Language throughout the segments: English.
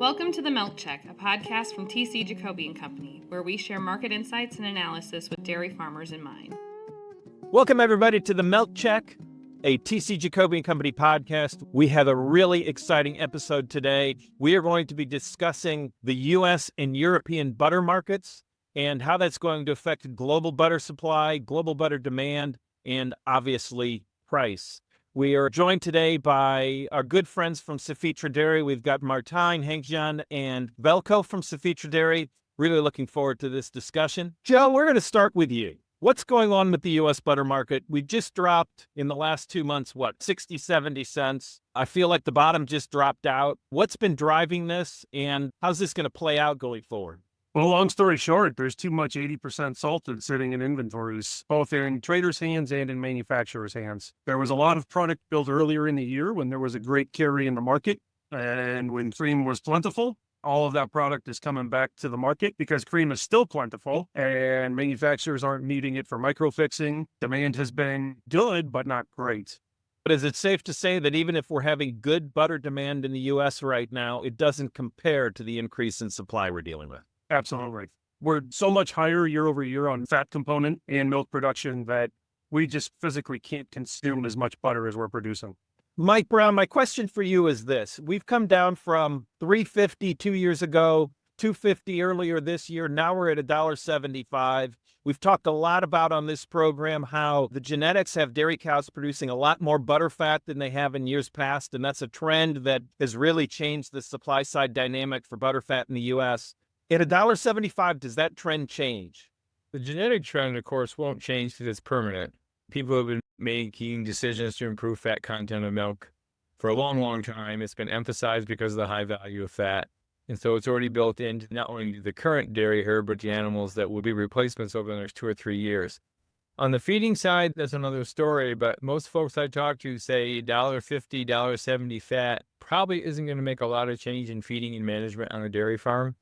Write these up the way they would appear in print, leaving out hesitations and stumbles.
Welcome to The Milk Check, a podcast from TC Jacoby & Company, where we share market insights and analysis with dairy farmers in mind. Welcome, everybody, to The Milk Check, a TC Jacoby & Company podcast. We have a really exciting episode today. We are going to be discussing the U.S. and European butter markets and how that's going to affect global butter supply, global butter demand, and obviously price. We are joined today by our good friends from Cefetra Dairy. We've got Martijn, Henk-Jan, and Velko from Cefetra Dairy. Really looking forward to this discussion. Joe, we're going to start with you. What's going on with the U.S. butter market? We just dropped in the last 2 months, 60, 70 cents. I feel like the bottom just dropped out. What's been driving this, and how's this going to play out going forward? Well, long story short, there's too much 80% salted sitting in inventories, both in traders' hands and in manufacturers' hands. There was a lot of product built earlier in the year when there was a great carry in the market, and when cream was plentiful. All of that product is coming back to the market because cream is still plentiful and manufacturers aren't needing it for microfixing. Demand has been good, but not great. But is it safe to say that even if we're having good butter demand in the U.S. right now, it doesn't compare to the increase in supply we're dealing with? Absolutely. We're so much higher year over year on fat component and milk production that we just physically can't consume as much butter as we're producing. Mike Brown, my question for you is this. We've come down from $3.50 2 years ago, $2.50 earlier this year. Now we're at $1.75. We've talked a lot about on this program how the genetics have dairy cows producing a lot more butterfat than they have in years past, and that's a trend that has really changed the supply side dynamic for butterfat in the U.S. At $1.75, does that trend change? The genetic trend, of course, won't change because it's permanent. People have been making decisions to improve fat content of milk for a long, long time. It's been emphasized because of the high value of fat. And so it's already built into not only the current dairy herd, but the animals that will be replacements over the next 2 or 3 years. On the feeding side, that's another story, but most folks I talk to say $1.50, $1.70 fat probably isn't going to make a lot of change in feeding and management on a dairy farm.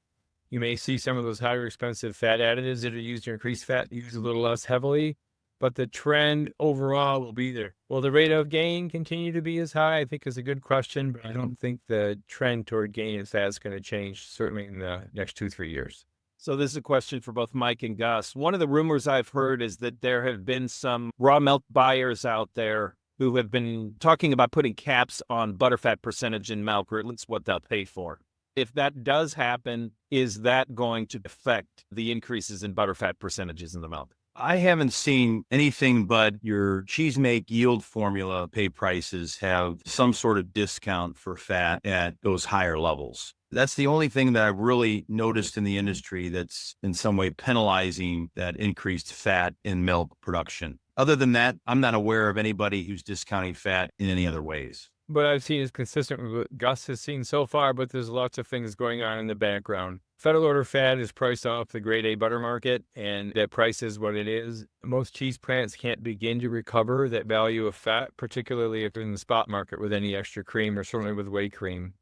You may see some of those higher expensive fat additives that are used to increase fat used a little less heavily, but the trend overall will be there. Will the rate of gain continue to be as high? I think is a good question, but I don't think the trend toward gain in fat is going to change, certainly in the next 2-3 years. So this is a question for both Mike and Gus. One of the rumors I've heard is that there have been some raw milk buyers out there who have been talking about putting caps on butterfat percentage in milk, or at least what they'll pay for. If that does happen, is that going to affect the increases in butterfat percentages in the milk? I haven't seen anything but your cheese make yield formula pay prices have some sort of discount for fat at those higher levels. That's the only thing that I've really noticed in the industry that's in some way penalizing that increased fat in milk production. Other than that, I'm not aware of anybody who's discounting fat in any other ways. What I've seen is consistent with what Gus has seen so far, but there's lots of things going on in the background. Federal order fat is priced off the grade A butter market, and that price is what it is. Most cheese plants can't begin to recover that value of fat, particularly if they're in the spot market with any extra cream or certainly with whey cream.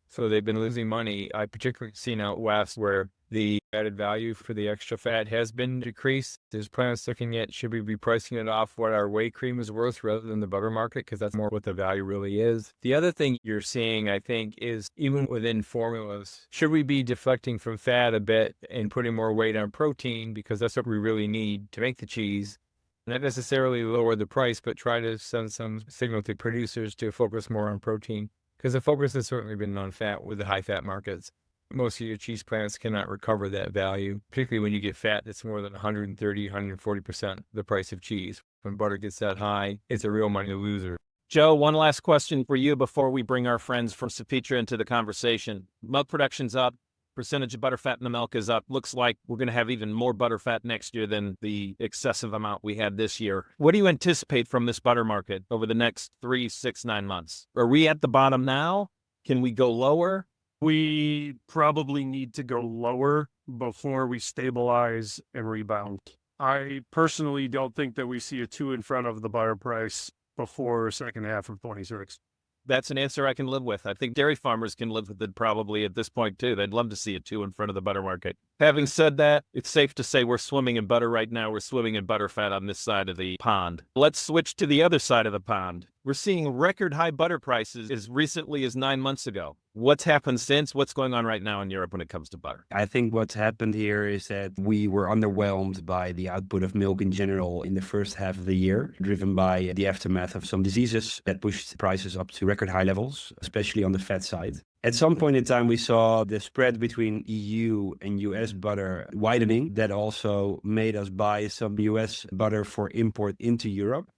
So they've been losing money. I particularly seen out west where the added value for the extra fat has been decreased. There's plants looking at, should we be pricing it off what our whey cream is worth rather than the butter market? Because that's more what the value really is. The other thing you're seeing, I think, is even within formulas, should we be deflecting from fat a bit and putting more weight on protein? Because that's what we really need to make the cheese. Not necessarily lower the price, but try to send some signal to producers to focus more on protein. Because the focus has certainly been on fat with the high fat markets. Most of your cheese plants cannot recover that value, particularly when you get fat that's more than 130, 140% the price of cheese. When butter gets that high, it's a real money loser. Joe, one last question for you before we bring our friends from Cefetra into the conversation. Milk production's up. Percentage of butterfat in the milk is up. Looks like we're going to have even more butterfat next year than the excessive amount we had this year. What do you anticipate from this butter market over the next 3, 6, 9 months? Are we at the bottom now? Can we go lower? We probably need to go lower before we stabilize and rebound. I personally don't think that we see a 2 in front of the butter price before second half of 26. That's an answer I can live with. I think dairy farmers can live with it probably at this point too. They'd love to see a 2 in front of the butter market. Having said that, it's safe to say we're swimming in butter right now. We're swimming in butterfat on this side of the pond. Let's switch to the other side of the pond. We're seeing record high butter prices as recently as 9 months ago. What's happened since? What's going on right now in Europe when it comes to butter? I think what's happened here is that we were underwhelmed by the output of milk in general in the first half of the year, driven by the aftermath of some diseases that pushed prices up to record high levels, especially on the fat side. At some point in time, we saw the spread between EU and US butter widening. That also made us buy some US butter for import into Europe.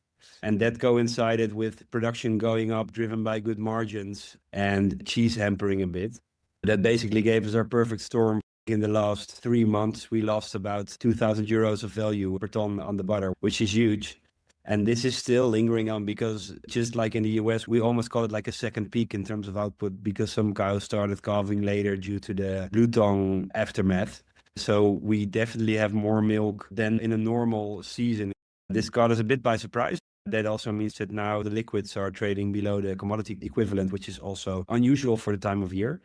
And that coincided with production going up, driven by good margins, and cheese hampering a bit. That basically gave us our perfect storm. In the last 3 months, we lost about 2,000 euros of value per ton on the butter, which is huge. And this is still lingering on because just like in the US, we almost call it like a second peak in terms of output because some cows started calving later due to the blue tongue aftermath. So we definitely have more milk than in a normal season. This caught us a bit by surprise. That also means that now the liquids are trading below the commodity equivalent, which is also unusual for the time of year.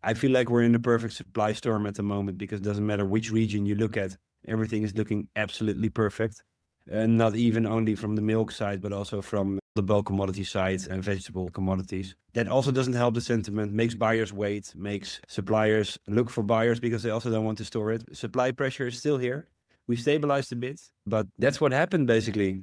I feel like we're in the perfect supply storm at the moment because it doesn't matter which region you look at, everything is looking absolutely perfect. And not even only from the milk side, but also from the bulk commodity side and vegetable commodities. That also doesn't help the sentiment, makes buyers wait, makes suppliers look for buyers because they also don't want to store it. Supply pressure is still here. We've stabilized a bit, but that's what happened basically.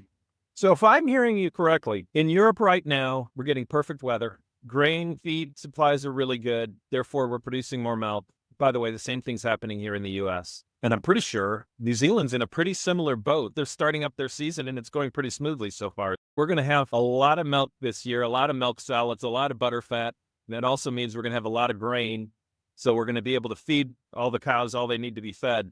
So if I'm hearing you correctly, in Europe right now, we're getting perfect weather. Grain feed supplies are really good. Therefore, we're producing more milk. By the way, the same thing's happening here in the US. And I'm pretty sure New Zealand's in a pretty similar boat. They're starting up their season and it's going pretty smoothly so far. We're going to have a lot of milk this year, a lot of milk solids, a lot of butterfat. That also means we're going to have a lot of grain. So we're going to be able to feed all the cows all they need to be fed.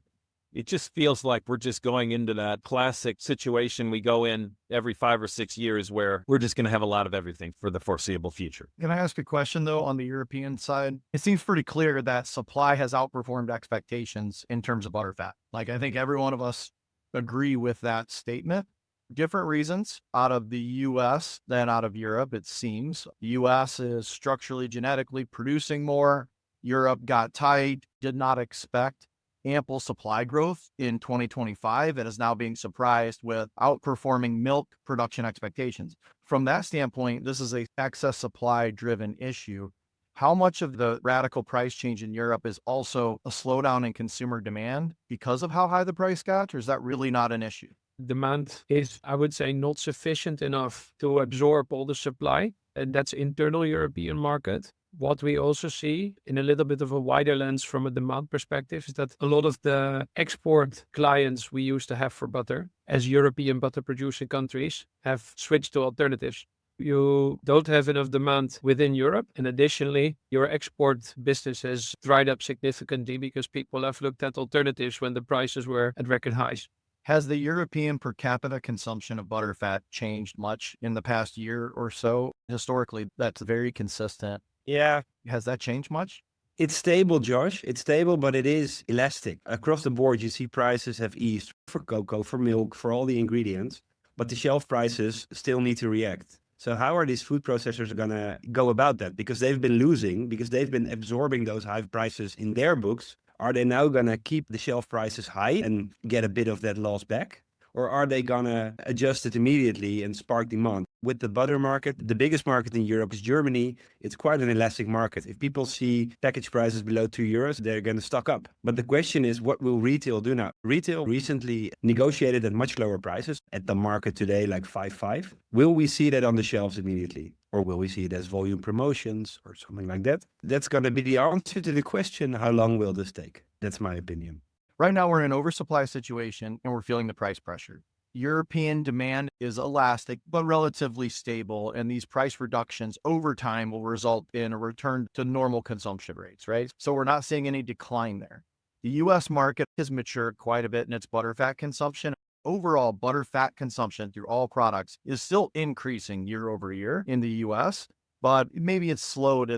It just feels like we're just going into that classic situation we go in every 5 or 6 years where we're just going to have a lot of everything for the foreseeable future. Can I ask a question, though, on the European side? It seems pretty clear that supply has outperformed expectations in terms of butterfat. Like, I think every one of us agree with that statement. Different reasons out of the US than out of Europe, it seems. The US is structurally, genetically producing more. Europe got tight, did not expect ample supply growth in 2025 and is now being surprised with outperforming milk production expectations. From that standpoint, this is a excess supply driven issue. How much of the radical price change in Europe is also a slowdown in consumer demand because of how high the price got, or is that really not an issue? Demand is, I would say, not sufficient enough to absorb all the supply, and that's internal European market. What we also see in a little bit of a wider lens from a demand perspective is that a lot of the export clients we used to have for butter as European butter producing countries have switched to alternatives. You don't have enough demand within Europe. And additionally, your export business has dried up significantly because people have looked at alternatives when the prices were at record highs. Has the European per capita consumption of butterfat changed much in the past year or so? Historically, that's very consistent. Yeah, Has that changed much? it's stable, Josh. It's stable, but it is elastic. Across the board, you see prices have eased for cocoa, for milk, for all the ingredients, but the shelf prices still need to react. So how are these food processors going to go about that? Because they've been losing, because they've been absorbing those high prices in their books. Are they now going to keep the shelf prices high and get a bit of that loss back? Or are they going to adjust it immediately and spark demand? With the butter market, the biggest market in Europe is Germany. It's quite an elastic market. If people see package prices below €2, they're going to stock up. But the question is, what will retail do now? Retail recently negotiated at much lower prices at the market today, like 5.5. Will we see that on the shelves immediately? Or will we see it as volume promotions or something like that? That's going to be the answer to the question, how long will this take? That's my opinion. Right now, we're in an oversupply situation and we're feeling the price pressure. European demand is elastic, but relatively stable. And these price reductions over time will result in a return to normal consumption rates, right? So we're not seeing any decline there. The US market has matured quite a bit in its butterfat consumption. Overall, butterfat consumption through all products is still increasing year over year in the US, but maybe it's slowed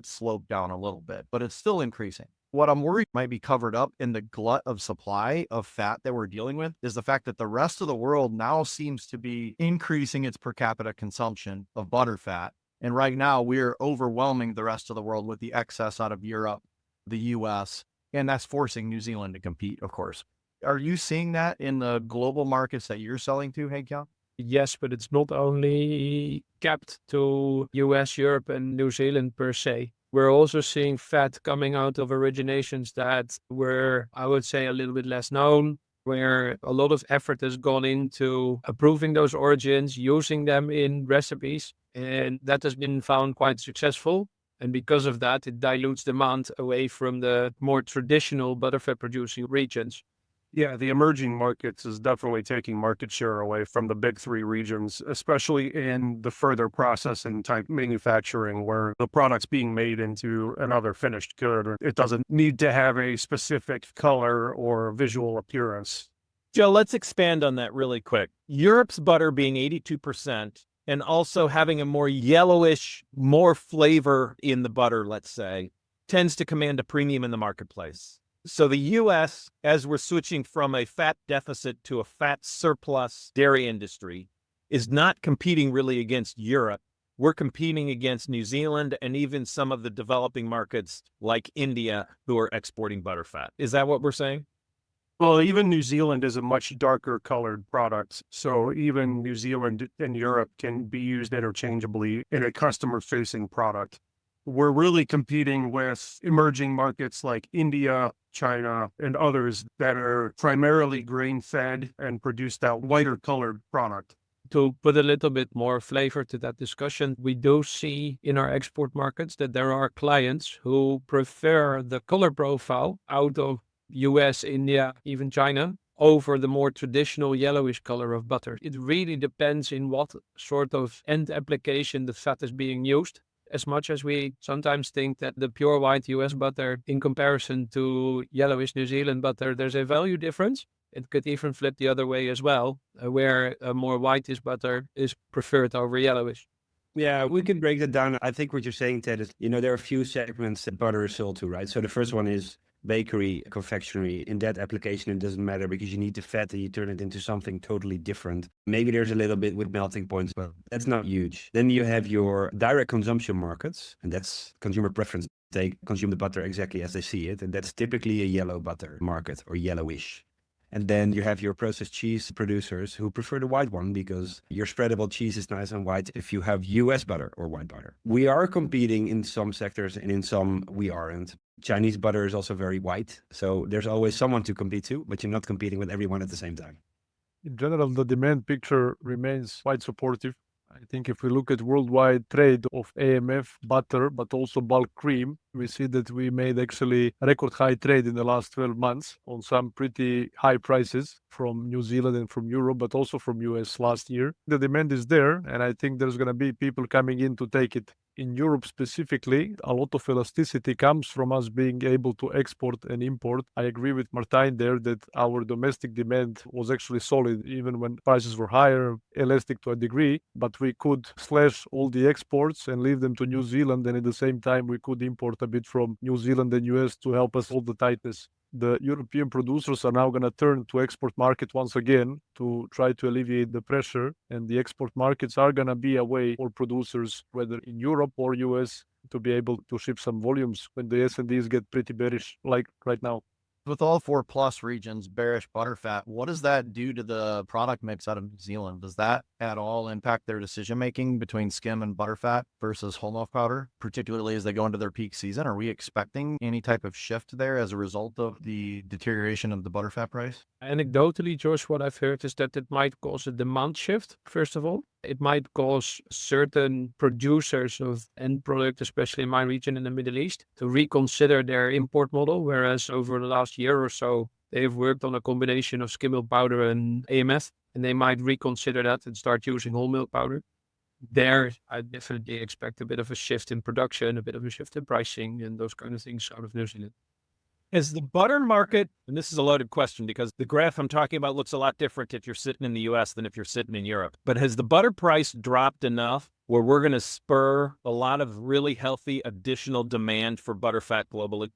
down a little bit, but it's still increasing. What I'm worried might be covered up in the glut of supply of fat that we're dealing with is the fact that the rest of the world now seems to be increasing its per capita consumption of butterfat. And right now we're overwhelming the rest of the world with the excess out of Europe, the US, and that's forcing New Zealand to compete, of course. Are you seeing that in the global markets that you're selling to, Henk-Jan? Yes, but it's not only capped to US, Europe, and New Zealand per se. We're also seeing fat coming out of originations that were, I would say, a little bit less known, where a lot of effort has gone into approving those origins, using them in recipes, and that has been found quite successful. And because of that, it dilutes demand away from the more traditional butterfat producing regions. Yeah, the emerging markets is definitely taking market share away from the big three regions, especially in the further processing type manufacturing where the product's being made into another finished good. It doesn't need to have a specific color or visual appearance. Joe, let's expand on that really quick. Europe's butter being 82% and also having a more yellowish, more flavor in the butter, let's say, tends to command a premium in the marketplace. So the US, as we're switching from a fat deficit to a fat surplus dairy industry, is not competing really against Europe. We're competing against New Zealand and even some of the developing markets like India who are exporting butterfat. Is that what we're saying? Well, even New Zealand is a much darker colored product. So even New Zealand and Europe can be used interchangeably in a customer facing product. We're really competing with emerging markets like India, China, and others that are primarily grain fed and produce that whiter colored product. To put a little bit more flavor to that discussion, we do see in our export markets that there are clients who prefer the color profile out of US, India, even China, over the more traditional yellowish color of butter. It really depends in what sort of end application the fat is being used. As much as we sometimes think that the pure white US butter in comparison to yellowish New Zealand butter, there's a value difference. It could even flip the other way as well, where a more whitish butter is preferred over yellowish. Yeah, we could break that down. I think what you're saying, Ted, is, there are a few segments that butter is sold to, right? So the first one is bakery, confectionery. In that application, it doesn't matter because you need the fat and you turn it into something totally different. Maybe there's a little bit with melting points, but that's not huge. Then you have your direct consumption markets, and that's consumer preference. They consume the butter exactly as they see it, and that's typically a yellow butter market or yellowish. And then you have your processed cheese producers who prefer the white one because your spreadable cheese is nice and white if you have US butter or white butter. We are competing in some sectors and in some we aren't. Chinese butter is also very white. So there's always someone to compete to, but you're not competing with everyone at the same time. In general, the demand picture remains quite supportive. I think if we look at worldwide trade of AMF butter, but also bulk cream, we see that we made actually record high trade in the last 12 months on some pretty high prices from New Zealand and from Europe, but also from US last year. The demand is there, and I think there's going to be people coming in to take it. In Europe specifically, a lot of elasticity comes from us being able to export and import. I agree with Martijn there that our domestic demand was actually solid, even when prices were higher, elastic to a degree, but we could slash all the exports and leave them to New Zealand, and at the same time, we could import a bit from New Zealand and US to help us hold the tightness. The European producers are now going to turn to export market once again to try to alleviate the pressure. And the export markets are going to be a way for producers, whether in Europe or US, to be able to ship some volumes when the S&Ds get pretty bearish, like right now. With all 4+ regions bearish butterfat, what does that do to the product mix out of New Zealand? Does that at all impact their decision making between skim and butterfat versus whole milk powder, particularly as they go into their peak season? Are we expecting any type of shift there as a result of the deterioration of the butterfat price? Anecdotally, Josh, what I've heard is that it might cause a demand shift, first of all. It might cause certain producers of end product, especially in my region in the Middle East, to reconsider their import model, whereas over the last year or so, they've worked on a combination of skim milk powder and AMF, and they might reconsider that and start using whole milk powder. There, I definitely expect a bit of a shift in production, a bit of a shift in pricing, and those kind of things out of New Zealand. Is the butter market, and this is a loaded question because the graph I'm talking about looks a lot different if you're sitting in the US than if you're sitting in Europe, but has the butter price dropped enough where we're going to spur a lot of really healthy additional demand for butterfat globally?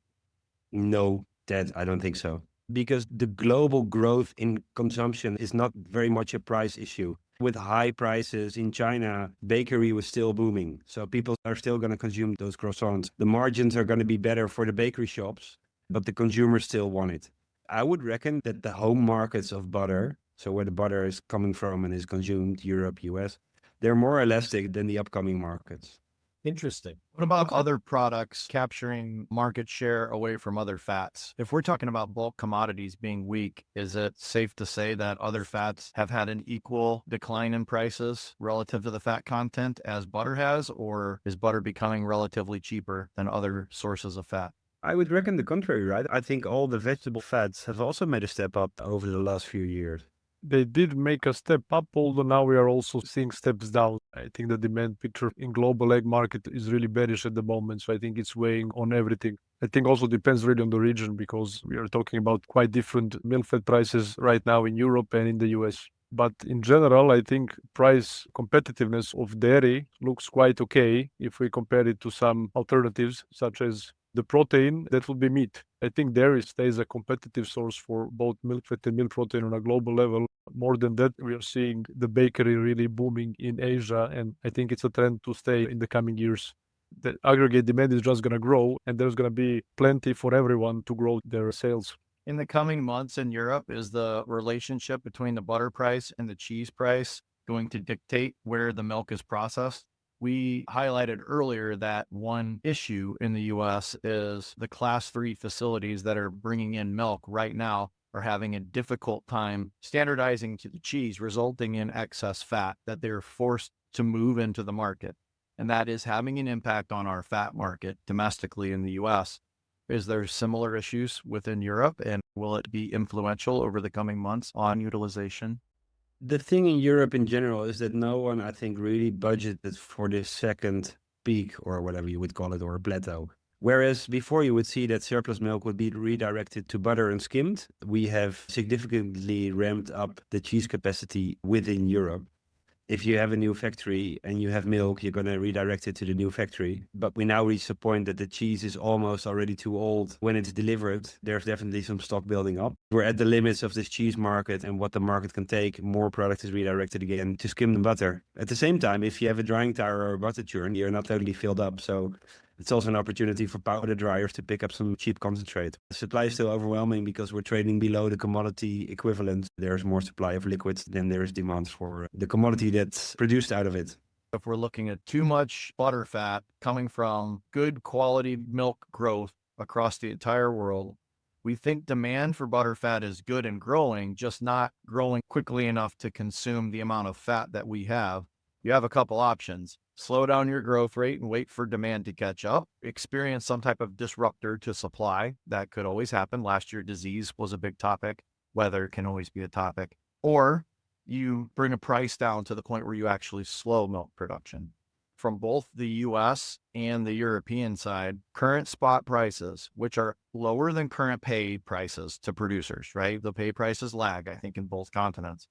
No, Ted, I don't think so. Because the global growth in consumption is not very much a price issue. With high prices in China, bakery was still booming. So people are still going to consume those croissants. The margins are going to be better for the bakery shops, but the consumers still want it. I would reckon that the home markets of butter So where the butter is coming from and is consumed, Europe, US, they're more elastic than the upcoming markets. Interesting. What about other products capturing market share away from other fats? If we're talking about bulk commodities being weak, is it safe to say that other fats have had an equal decline in prices relative to the fat content as butter has, or is butter becoming relatively cheaper than other sources of fat? I would reckon the contrary, right? I think all the vegetable fats have also made a step up over the last few years. They did make a step up, although now we are also seeing steps down. I think the demand picture in global egg market is really bearish at the moment, so I think it's weighing on everything. I think also depends really on the region because we are talking about quite different milk fat prices right now in Europe and in the US. But in general, I think price competitiveness of dairy looks quite okay if we compare it to some alternatives such as the protein, that would be meat. I think dairy stays a competitive source for both milk fat and milk protein on a global level. More than that, we are seeing the bakery really booming in Asia, and I think it's a trend to stay in the coming years. The aggregate demand is just going to grow, and there's going to be plenty for everyone to grow their sales. In the coming months in Europe, is the relationship between the butter price and the cheese price going to dictate where the milk is processed? We highlighted earlier that one issue in the US is the class 3 facilities that are bringing in milk right now are having a difficult time standardizing to the cheese, resulting in excess fat that they're forced to move into the market. And that is having an impact on our fat market domestically in the US. Is there similar issues within Europe, and will it be influential over the coming months on utilization? The thing in Europe in general is that no one, I think, really budgeted for this second peak or whatever you would call it, or a plateau. Whereas before you would see that surplus milk would be redirected to butter and skimmed, we have significantly ramped up the cheese capacity within Europe. If you have a new factory and you have milk, you're going to redirect it to the new factory. But we now reach the point that the cheese is almost already too old. When it's delivered, there's definitely some stock building up. We're at the limits of this cheese market and what the market can take. More product is redirected again to skimmed butter. At the same time, if you have a drying tower or a butter churn, you're not totally filled up. So it's also an opportunity for powder dryers to pick up some cheap concentrate. The supply is still overwhelming because we're trading below the commodity equivalent. There's more supply of liquids than there is demand for the commodity that's produced out of it. If we're looking at too much butter fat coming from good quality milk growth across the entire world, we think demand for butter fat is good and growing, just not growing quickly enough to consume the amount of fat that we have. You have a couple options. Slow down your growth rate and wait for demand to catch up. Experience some type of disruptor to supply. That could always happen. Last year, disease was a big topic. Weather can always be a topic. Or you bring a price down to the point where you actually slow milk production. From both the US and the European side, current spot prices, which are lower than current pay prices to producers, right? The pay prices lag, I think, in both continents.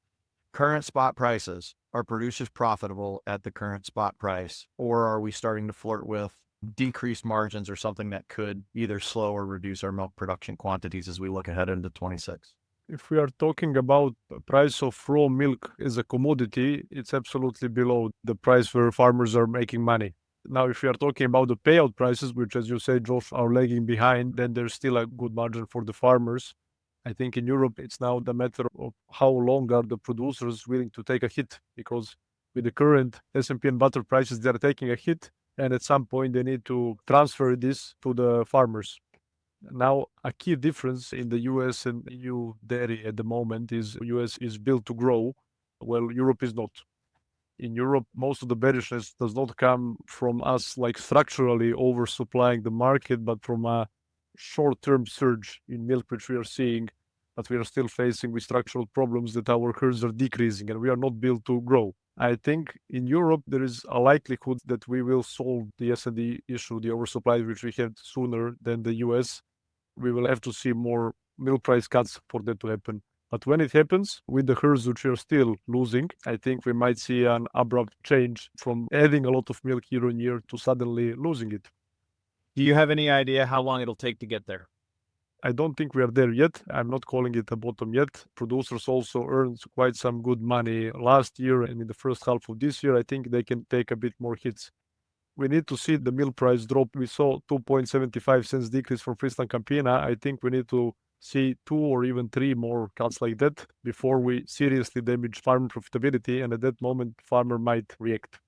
Current spot prices, are producers profitable at the current spot price? Or are we starting to flirt with decreased margins or something that could either slow or reduce our milk production quantities as we look ahead into 26? If we are talking about the price of raw milk as a commodity, it's absolutely below the price where farmers are making money. Now, if we are talking about the payout prices, which, as you say, Josh, are lagging behind, then there's still a good margin for the farmers. I think in Europe, it's now the matter of how long are the producers willing to take a hit, because with the current S&P and butter prices, they're taking a hit, and at some point they need to transfer this to the farmers. Now, a key difference in the US and EU dairy at the moment is US is built to grow, while Europe is not. In Europe, most of the bearishness does not come from us like structurally oversupplying the market, but from a short-term surge in milk, which we are seeing, but we are still facing with structural problems that our herds are decreasing and we are not built to grow. I think in Europe, there is a likelihood that we will solve the S&D issue, the oversupply, which we had sooner than the US. We will have to see more milk price cuts for that to happen. But when it happens, with the herds which are still losing, I think we might see an abrupt change from adding a lot of milk year on year to suddenly losing it. Do you have any idea how long it'll take to get there? I don't think we are there yet. I'm not calling it a bottom yet. Producers also earned quite some good money last year, and in the first half of this year, I think they can take a bit more hits. We need to see the milk price drop. We saw 2.75 cents decrease from Friesland Campina. I think we need to see 2 or even 3 more cuts like that before we seriously damage farm profitability. And at that moment, farmer might react.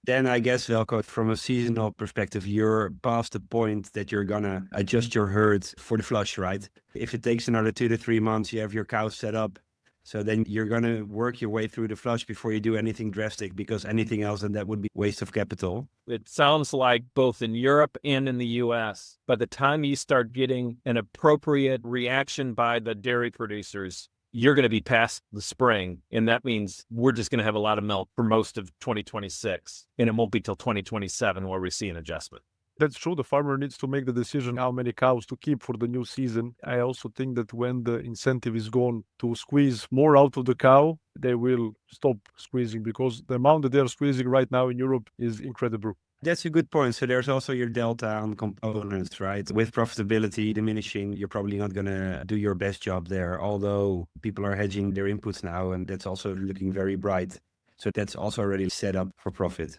Then I guess, Velko, from a seasonal perspective, you're past the point that you're gonna adjust your herd for the flush, right? If it takes another 2 to 3 months, you have your cows set up. So then you're gonna work your way through the flush before you do anything drastic, because anything else then that would be waste of capital. It sounds like both in Europe and in the US, by the time you start getting an appropriate reaction by the dairy producers, you're going to be past the spring. And that means we're just going to have a lot of milk for most of 2026. And it won't be till 2027 where we see an adjustment. That's true. The farmer needs to make the decision how many cows to keep for the new season. I also think that when the incentive is gone to squeeze more out of the cow, they will stop squeezing, because the amount that they are squeezing right now in Europe is incredible. That's a good point. So there's also your delta on components, right? With profitability diminishing, you're probably not going to do your best job there, although people are hedging their inputs now, and that's also looking very bright. So that's also already set up for profit.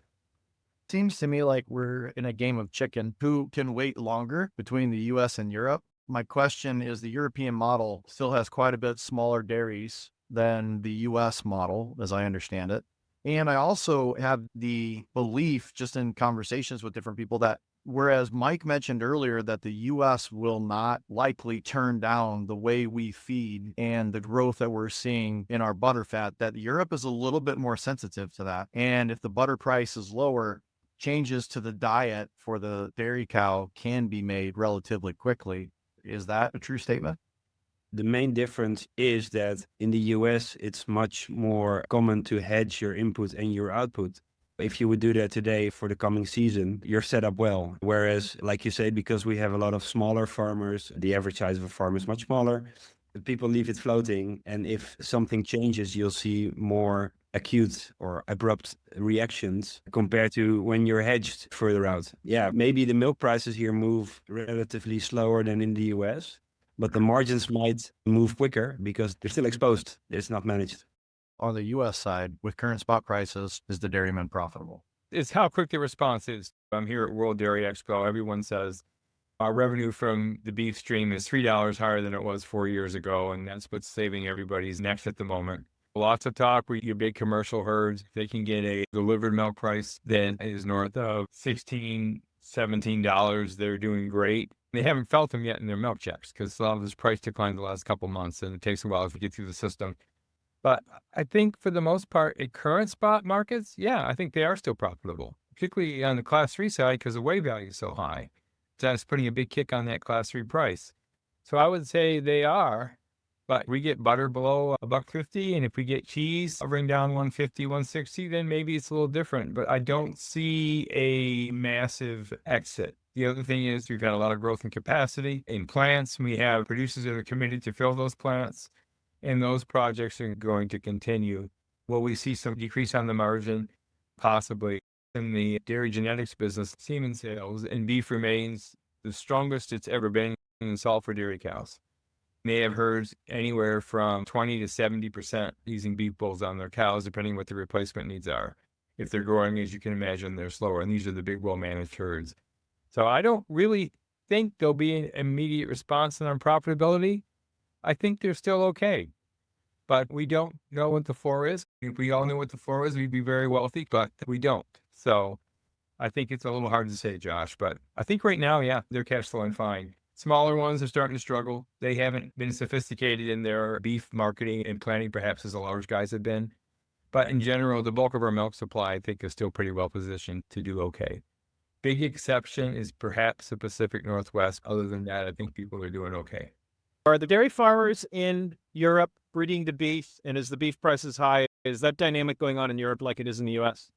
Seems to me like we're in a game of chicken. Who can wait longer between the US and Europe? My question is, the European model still has quite a bit smaller dairies than the US model, as I understand it. And I also have the belief, just in conversations with different people, that whereas Mike mentioned earlier that the US will not likely turn down the way we feed and the growth that we're seeing in our butterfat, that Europe is a little bit more sensitive to that. And if the butter price is lower, changes to the diet for the dairy cow can be made relatively quickly. Is that a true statement? The main difference is that in the US, it's much more common to hedge your input and your output. If you would do that today for the coming season, you're set up well. Whereas, like you said, because we have a lot of smaller farmers, the average size of a farm is much smaller, people leave it floating. And if something changes, you'll see more acute or abrupt reactions compared to when you're hedged further out. Yeah, maybe the milk prices here move relatively slower than in the US, but the margins might move quicker because they're still exposed. It's not managed. On the US side, with current spot prices, is the dairyman profitable? It's how quick the response is. I'm here at World Dairy Expo. Everyone says our revenue from the beef stream is $3 higher than it was 4 years ago, and that's what's saving everybody's necks at the moment. Lots of talk with your big commercial herds. They can get a delivered milk price that is north of $16, $17. They're doing great. They haven't felt them yet in their milk checks because a lot of this price declined the last couple months, and it takes a while to get through the system. But I think for the most part, at current spot markets, yeah, I think they are still profitable, particularly on the class 3 side because the whey value is so high. So that's putting a big kick on that class 3 price. So I would say they are, but we get butter below $1.50, and if we get cheese hovering down 150, 160, then maybe it's a little different. But I don't see a massive exit. The other thing is we've had a lot of growth in capacity in plants. We have producers that are committed to fill those plants, and those projects are going to continue. Will we see some decrease on the margin? Possibly. In the dairy genetics business, semen sales and beef remains the strongest it's ever been in salt for dairy cows. They have herds anywhere from 20 to 70% using beef bulls on their cows, depending what the replacement needs are. If they're growing, as you can imagine, they're slower, and these are the big, well-managed herds. So I don't really think there'll be an immediate response on profitability. I think they're still okay, but we don't know what the floor is. If we all knew what the floor is, we'd be very wealthy, but we don't. So I think it's a little hard to say, Josh, but I think right now, yeah, they're cash flowing fine. Smaller ones are starting to struggle. They haven't been sophisticated in their beef marketing and planning, perhaps as the large guys have been. But in general, the bulk of our milk supply, I think, is still pretty well positioned to do okay. Big exception is perhaps the Pacific Northwest. Other than that, I think people are doing okay. Are the dairy farmers in Europe breeding the beef? And is the beef prices high? Is that dynamic going on in Europe like it is in the US?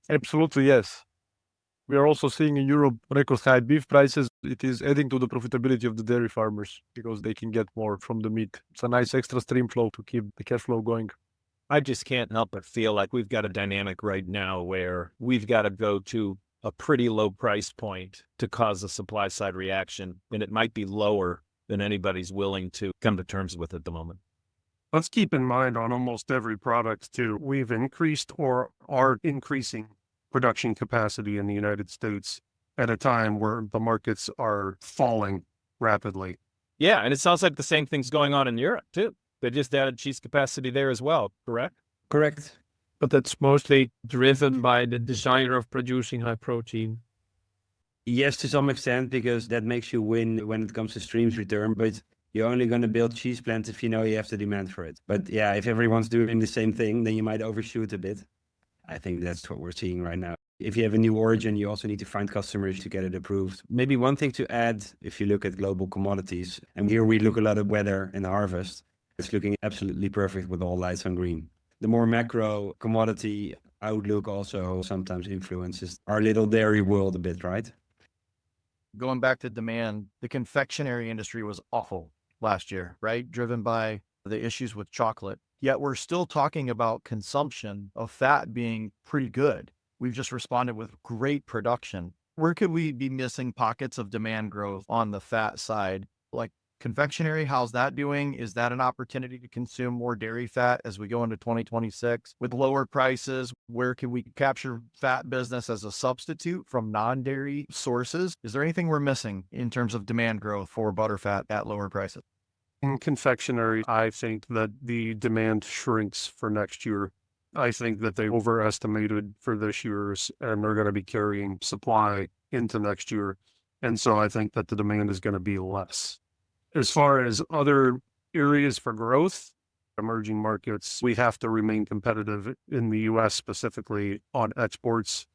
Absolutely, yes. We are also seeing in Europe record high beef prices. It is adding to the profitability of the dairy farmers because they can get more from the meat. It's a nice extra stream flow to keep the cash flow going. I just can't help but feel like we've got a dynamic right now where we've got to go to a pretty low price point to cause a supply side reaction, and it might be lower than anybody's willing to come to terms with at the moment. Let's keep in mind on almost every product too, we've increased or are increasing production capacity in the United States at a time where the markets are falling rapidly. Yeah, and it sounds like the same thing's going on in Europe too. They just added cheese capacity there as well, correct? Correct. But that's mostly driven by the desire of producing high protein. Yes, to some extent, because that makes you win when it comes to streams return. But you're only going to build cheese plants if you know you have the demand for it. But yeah, if everyone's doing the same thing, then you might overshoot a bit. I think that's what we're seeing right now. If you have a new origin, you also need to find customers to get it approved. Maybe one thing to add, if you look at global commodities, and here we look a lot at weather and harvest, it's looking absolutely perfect with all lights on green. The more macro commodity outlook also sometimes influences our little dairy world a bit, right? Going back to demand, the confectionery industry was awful last year, right? Driven by the issues with chocolate. Yet we're still talking about consumption of fat being pretty good. We've just responded with great production. Where could we be missing pockets of demand growth on the fat side? Like confectionery, how's that doing? Is that an opportunity to consume more dairy fat as we go into 2026 with lower prices? Where can we capture fat business as a substitute from non-dairy sources? Is there anything we're missing in terms of demand growth for butterfat at lower prices? In confectionery, I think that the demand shrinks for next year. I think that they overestimated for this year's, and they're going to be carrying supply into next year. And so I think that the demand is going to be less. As far as other areas for growth, emerging markets, we have to remain competitive in the US specifically on exports.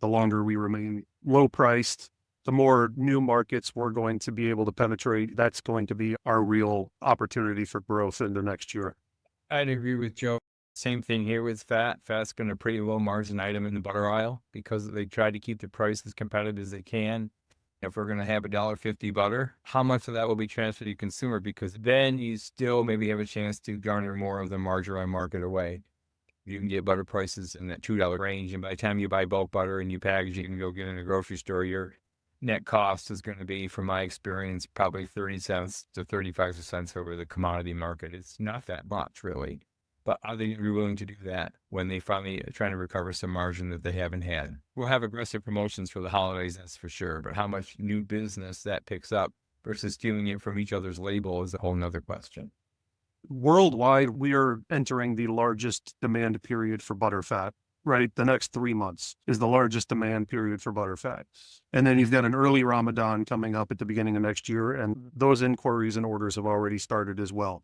The longer we remain low priced, the more new markets we're going to be able to penetrate. That's going to be our real opportunity for growth into next year. I'd agree with Joe. Same thing here with fat. Fat's been a pretty low margin item in the butter aisle because they try to keep the price as competitive as they can. If we're going to have $1.50 butter, how much of that will be transferred to consumer? Because then you still maybe have a chance to garner more of the margarine market away. You can get butter prices in that $2 range. And by the time you buy bulk butter and you package it and go get it in a grocery store, your net cost is going to be, from my experience, probably 30 cents to 35 cents over the commodity market. It's not that much, really. But are they going to be willing to do that when they finally trying to recover some margin that they haven't had? We'll have aggressive promotions for the holidays, that's for sure. But how much new business that picks up versus stealing it from each other's label is a whole nother question. Worldwide, we are entering the largest demand period for butterfat, right? The next 3 months is the largest demand period for butterfat. And then you've got an early Ramadan coming up at the beginning of next year, and those inquiries and orders have already started as well.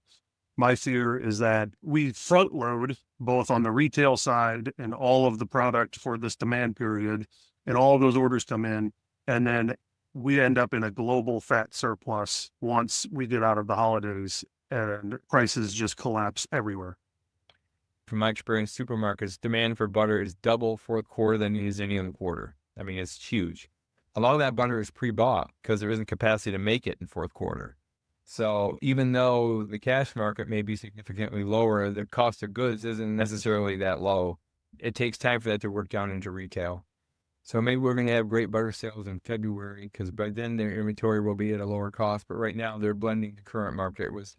My fear is that we front load both on the retail side and all of the product for this demand period, and all of those orders come in, and then we end up in a global fat surplus once we get out of the holidays and prices just collapse everywhere. From my experience, supermarkets, demand for butter is double fourth quarter than it is any other quarter. I mean, it's huge. A lot of that butter is pre-bought because there isn't capacity to make it in fourth quarter. So even though the cash market may be significantly lower, the cost of goods isn't necessarily that low. It takes time for that to work down into retail. So maybe we're going to have great butter sales in February because by then their inventory will be at a lower cost. But right now they're blending the current market with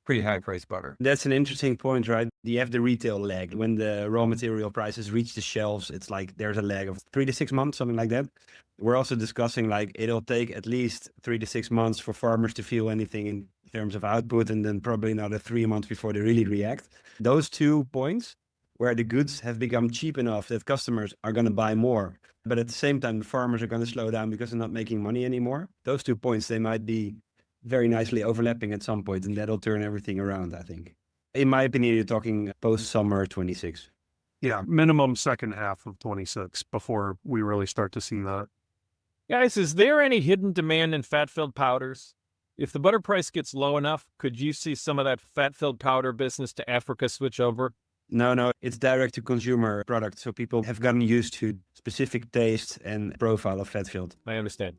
pretty high priced butter. That's an interesting point, right? You have the retail lag. When the raw material prices reach the shelves, it's like there's a lag of 3 to 6 months, something like that. We're also discussing like it'll take at least 3 to 6 months for farmers to feel anything in terms of output, and then probably another 3 months before they really react. Those 2 points where the goods have become cheap enough that customers are going to buy more, but at the same time, the farmers are going to slow down because they're not making money anymore. Those 2 points, they might be very nicely overlapping at some point, and that'll turn everything around, I think. In my opinion, you're talking post-summer 26. Yeah, minimum second half of 26 before we really start to see that. Guys, is there any hidden demand in fat-filled powders? If the butter price gets low enough, could you see some of that fat-filled powder business to Africa switch over? No, it's direct-to-consumer product, so people have gotten used to specific taste and profile of fat-filled. I understand.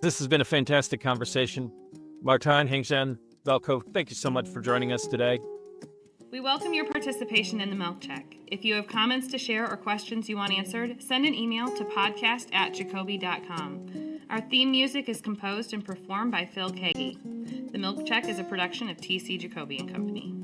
This has been a fantastic conversation. Martijn, Hengzhen, Velko, thank you so much for joining us today. We welcome your participation in the Milk Check. If you have comments to share or questions you want answered, send an email to podcast@jacoby.com. Our theme music is composed and performed by Phil Kagi. The Milk Check is a production of TC Jacoby & Company.